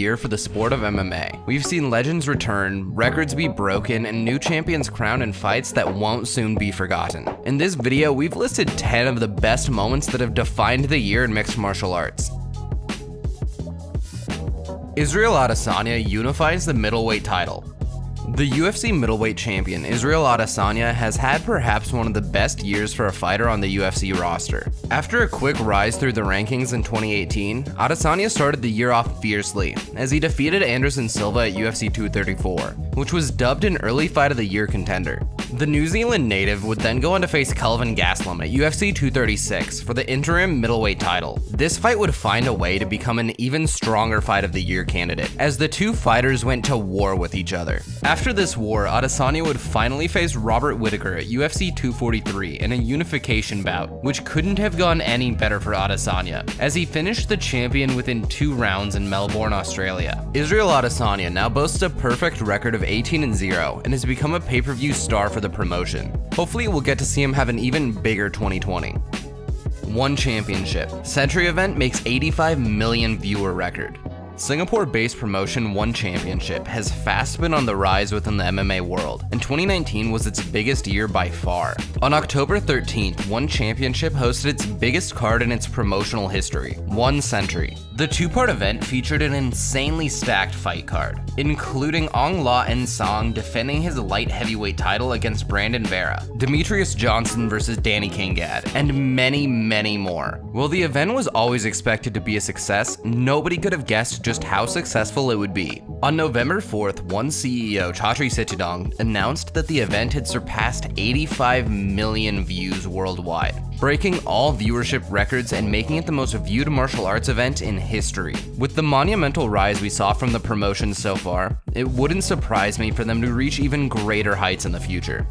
year for the sport of MMA. We've seen legends return, records be broken, and new champions crowned in fights that won't soon be forgotten. In this video, we've listed 10 of the best moments that have defined the year in mixed martial arts. Israel Adesanya unifies the middleweight title. The UFC middleweight champion Israel Adesanya has had perhaps one of the best years for a fighter on the UFC roster. After a quick rise through the rankings in 2018, Adesanya started the year off fiercely as he defeated Anderson Silva at UFC 234, which was dubbed an early fight of the year contender. The New Zealand native would then go on to face Kelvin Gastelum at UFC 236 for the interim middleweight title. This fight would find a way to become an even stronger fight of the year candidate, as the two fighters went to war with each other. After this war, Adesanya would finally face Robert Whittaker at UFC 243 in a unification bout, which couldn't have gone any better for Adesanya, as he finished the champion within 2 rounds in Melbourne, Australia. Israel Adesanya now boasts a perfect record of 18-0 and has become a pay-per-view star for the promotion. Hopefully we'll get to see him have an even bigger 2020. One championship. Century event makes 85 million viewer record. Singapore-based promotion One Championship has fast been on the rise within the MMA world, and 2019 was its biggest year by far. On October 13th, One Championship hosted its biggest card in its promotional history, One Century. The two-part event featured an insanely stacked fight card, including Ong La Nsong defending his light heavyweight title against Brandon Vera, Demetrius Johnson versus Danny Kingad, and many, many more. While the event was always expected to be a success, nobody could have guessed just how successful it would be. On November 4th, One CEO Chatri Sittidong announced that the event had surpassed 85 million views worldwide, breaking all viewership records and making it the most viewed martial arts event in history. With the monumental rise we saw from the promotion so far, it wouldn't surprise me for them to reach even greater heights in the future.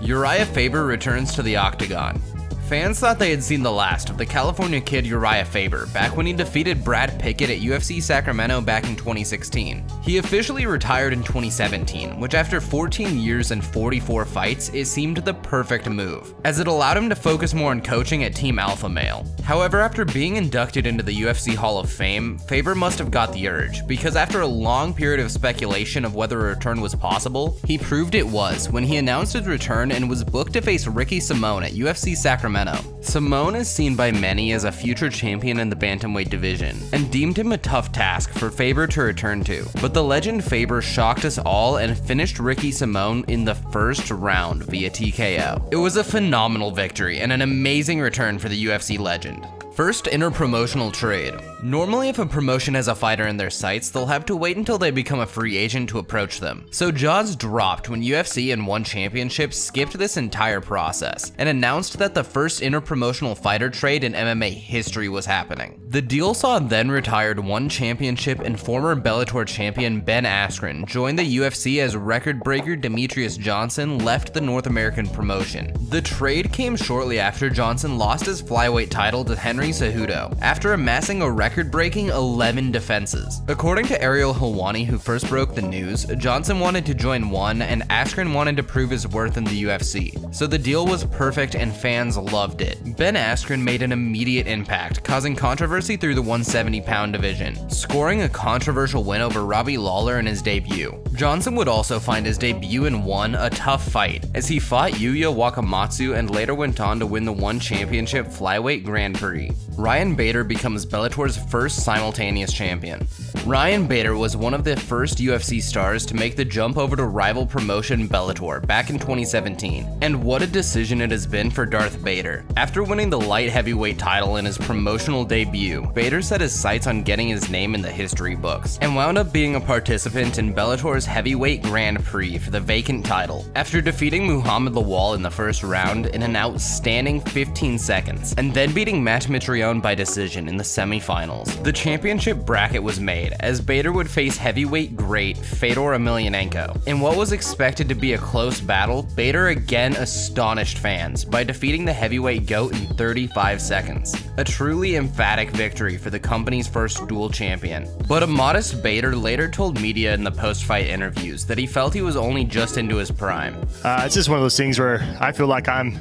Uriah Faber returns to the octagon. Fans thought they had seen the last of the California kid Uriah Faber back when he defeated Brad Pickett at UFC Sacramento back in 2016. He officially retired in 2017, which after 14 years and 44 fights, it seemed the perfect move, as it allowed him to focus more on coaching at Team Alpha Male. However, after being inducted into the UFC Hall of Fame, Faber must have got the urge, because after a long period of speculation of whether a return was possible, he proved it was when he announced his return and was booked to face Ricky Simone at UFC Sacramento. Simone is seen by many as a future champion in the bantamweight division, and deemed him a tough task for Faber to return to. But the legend Faber shocked us all and finished Ricky Simone in the first round via TKO. It was a phenomenal victory and an amazing return for the UFC legend. First, interpromotional trade. Normally, if a promotion has a fighter in their sights, they'll have to wait until they become a free agent to approach them. So jaws dropped when UFC and One Championship skipped this entire process and announced that the first interpromotional fighter trade in MMA history was happening. The deal saw then retired One Championship and former Bellator champion Ben Askren join the UFC as record breaker Demetrius Johnson left the North American promotion. The trade came shortly after Johnson lost his flyweight title to Henry Cejudo after amassing a record-breaking 11 defenses. According to Ariel Helwani, who first broke the news, Johnson wanted to join One and Askren wanted to prove his worth in the UFC, so the deal was perfect and fans loved it. Ben Askren made an immediate impact, causing controversy through the 170-pound division, scoring a controversial win over Robbie Lawler in his debut. Johnson would also find his debut in One a tough fight, as he fought Yuya Wakamatsu and later went on to win the One Championship Flyweight Grand Prix. Ryan Bader becomes Bellator's first simultaneous champion. Ryan Bader was one of the first UFC stars to make the jump over to rival promotion Bellator back in 2017, and what a decision it has been for Darth Bader. After winning the light heavyweight title in his promotional debut, Bader set his sights on getting his name in the history books, and wound up being a participant in Bellator's heavyweight Grand Prix for the vacant title, after defeating Muhammad Lawal in the first round in an outstanding 15 seconds, and then beating Matt Mitrione by decision in the semifinals. The championship bracket was made, as Bader would face heavyweight great Fedor Emelianenko. In what was expected to be a close battle, Bader again astonished fans by defeating the heavyweight GOAT in 35 seconds. A truly emphatic victory for the company's first dual champion. But a modest Bader later told media in the post-fight interviews that he felt he was only just into his prime. It's just one of those things where I feel like I'm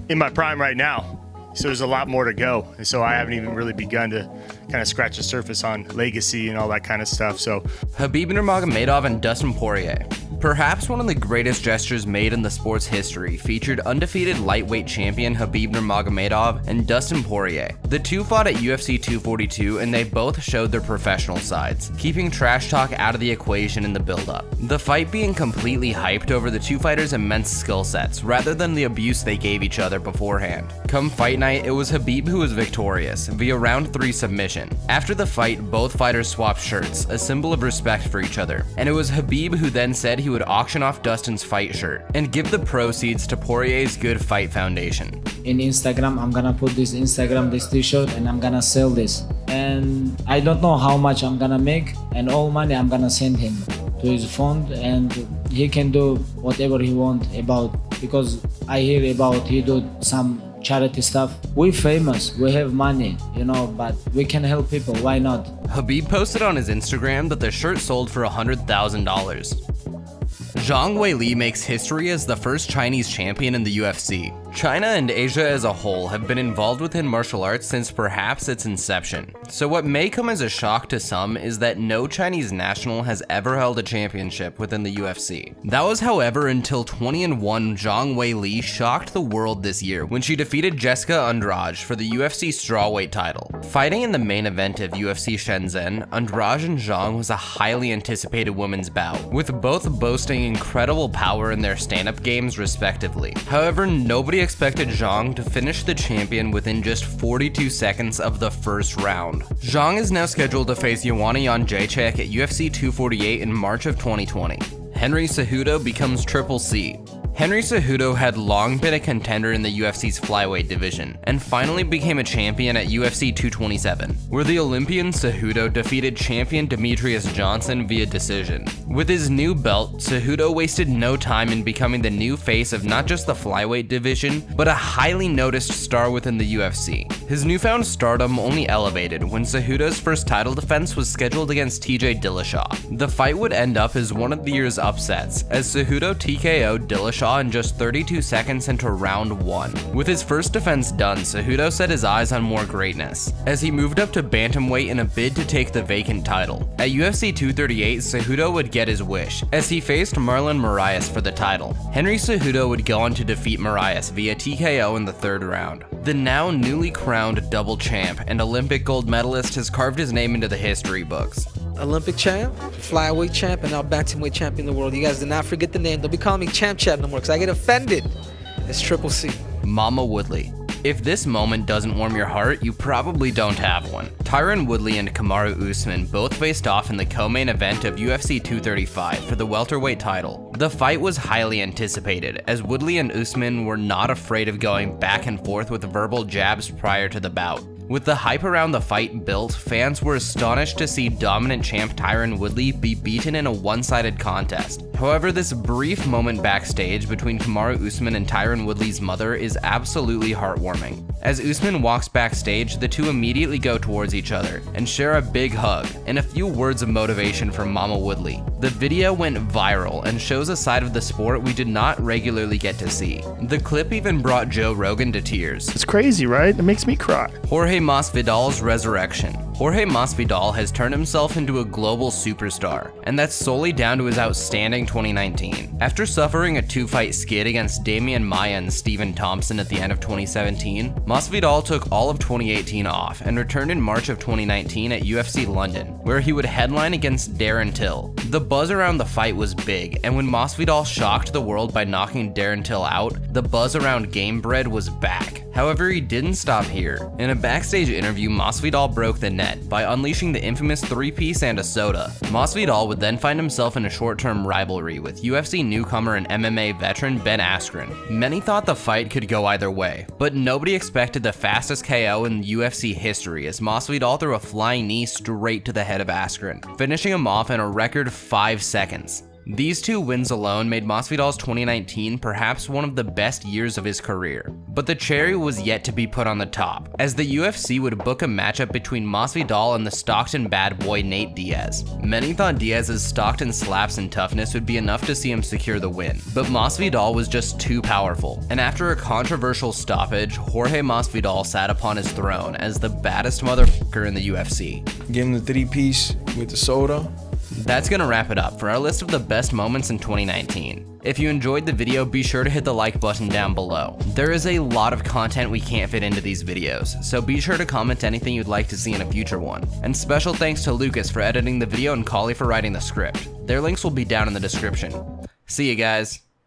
in my prime right now. So there's a lot more to go. And so I haven't even really begun to, kind of scratch the surface on legacy and all that kind of stuff. So Khabib Nurmagomedov and Dustin Poirier. Perhaps one of the greatest gestures made in the sport's history featured undefeated lightweight champion Khabib Nurmagomedov and Dustin Poirier. The two fought at UFC 242 and they both showed their professional sides, keeping trash talk out of the equation in the build-up. The fight being completely hyped over the two fighters' immense skill sets rather than the abuse they gave each other beforehand. Come fight night, it was Khabib who was victorious via round 3 submission. After the fight, both fighters swapped shirts, a symbol of respect for each other, and it was Khabib who then said he would auction off Dustin's fight shirt and give the proceeds to Poirier's Good Fight Foundation. In Instagram, I'm gonna put this t-shirt and I'm gonna sell this. And I don't know how much I'm gonna make, and all money I'm gonna send him to his fund, and he can do whatever he want about, because I hear about he do some charity stuff. We're famous, we have money, but we can help people, why not? Khabib posted on his Instagram that the shirt sold for $100,000. Zhang Weili makes history as the first Chinese champion in the UFC. China and Asia as a whole have been involved within martial arts since perhaps its inception. So what may come as a shock to some is that no Chinese national has ever held a championship within the UFC. That was, however, until 20-1 Zhang Weili shocked the world this year when she defeated Jessica Andrade for the UFC strawweight title. Fighting in the main event of UFC Shenzhen, Andrade and Zhang was a highly anticipated women's bout, with both boasting incredible power in their stand-up games respectively. However, nobody expected Zhang to finish the champion within just 42 seconds of the first round. Zhang is now scheduled to face Joanna Jędrzejczyk at UFC 248 in March of 2020. Henry Cejudo becomes Triple C. Henry Cejudo had long been a contender in the UFC's flyweight division, and finally became a champion at UFC 227, where the Olympian Cejudo defeated champion Demetrius Johnson via decision. With his new belt, Cejudo wasted no time in becoming the new face of not just the flyweight division, but a highly noticed star within the UFC. His newfound stardom only elevated when Cejudo's first title defense was scheduled against TJ Dillashaw. The fight would end up as one of the year's upsets, as Cejudo TKO'd Dillashaw in just 32 seconds into round 1. With his first defense done, Cejudo set his eyes on more greatness, as he moved up to bantamweight in a bid to take the vacant title. At UFC 238, Cejudo would get his wish, as he faced Marlon Moraes for the title. Henry Cejudo would go on to defeat Moraes via TKO in the 3rd round. The now newly crowned double champ and Olympic gold medalist has carved his name into the history books. Olympic champ, flyweight champ, and now bantamweight champion in the world. You guys do not forget the name. Don't be calling me champ no more, because I get offended. It's Triple C. Mama Woodley. If this moment doesn't warm your heart, you probably don't have one. Tyron Woodley and Kamaru Usman both faced off in the co-main event of UFC 235 for the welterweight title. The fight was highly anticipated, as Woodley and Usman were not afraid of going back and forth with verbal jabs prior to the bout. With the hype around the fight built, fans were astonished to see dominant champ Tyron Woodley be beaten in a one-sided contest. However, this brief moment backstage between Kamaru Usman and Tyron Woodley's mother is absolutely heartwarming. As Usman walks backstage, the two immediately go towards each other and share a big hug and a few words of motivation from Mama Woodley. The video went viral and shows a side of the sport we did not regularly get to see. The clip even brought Joe Rogan to tears. it's crazy, right? It makes me cry. Jorge Masvidal's resurrection. Jorge Masvidal has turned himself into a global superstar, and that's solely down to his outstanding 2019. After suffering a 2-fight skid against Damian Maia and Stephen Thompson at the end of 2017, Masvidal took all of 2018 off and returned in March of 2019 at UFC London, where he would headline against Darren Till. The buzz around the fight was big, and when Masvidal shocked the world by knocking Darren Till out, the buzz around Gamebred was back. However, he didn't stop here. In a backstage interview, Masvidal broke the net by unleashing the infamous 3-piece and a soda. Masvidal would then find himself in a short-term rivalry with UFC newcomer and MMA veteran Ben Askren. Many thought the fight could go either way, but nobody expected the fastest KO in UFC history as Masvidal threw a flying knee straight to the head of Askren, finishing him off in a record 5 seconds. These 2 wins alone made Masvidal's 2019 perhaps one of the best years of his career. But the cherry was yet to be put on the top, as the UFC would book a matchup between Masvidal and the Stockton bad boy Nate Diaz. Many thought Diaz's Stockton slaps and toughness would be enough to see him secure the win, but Masvidal was just too powerful, and after a controversial stoppage, Jorge Masvidal sat upon his throne as the baddest motherfucker in the UFC. Give him the 3-piece with the soda. That's gonna wrap it up for our list of the best moments in 2019. If you enjoyed the video, be sure to hit the like button down below. There is a lot of content we can't fit into these videos, so be sure to comment anything you'd like to see in a future one. And special thanks to Lucas for editing the video and Kali for writing the script. Their links will be down in the description. See you guys.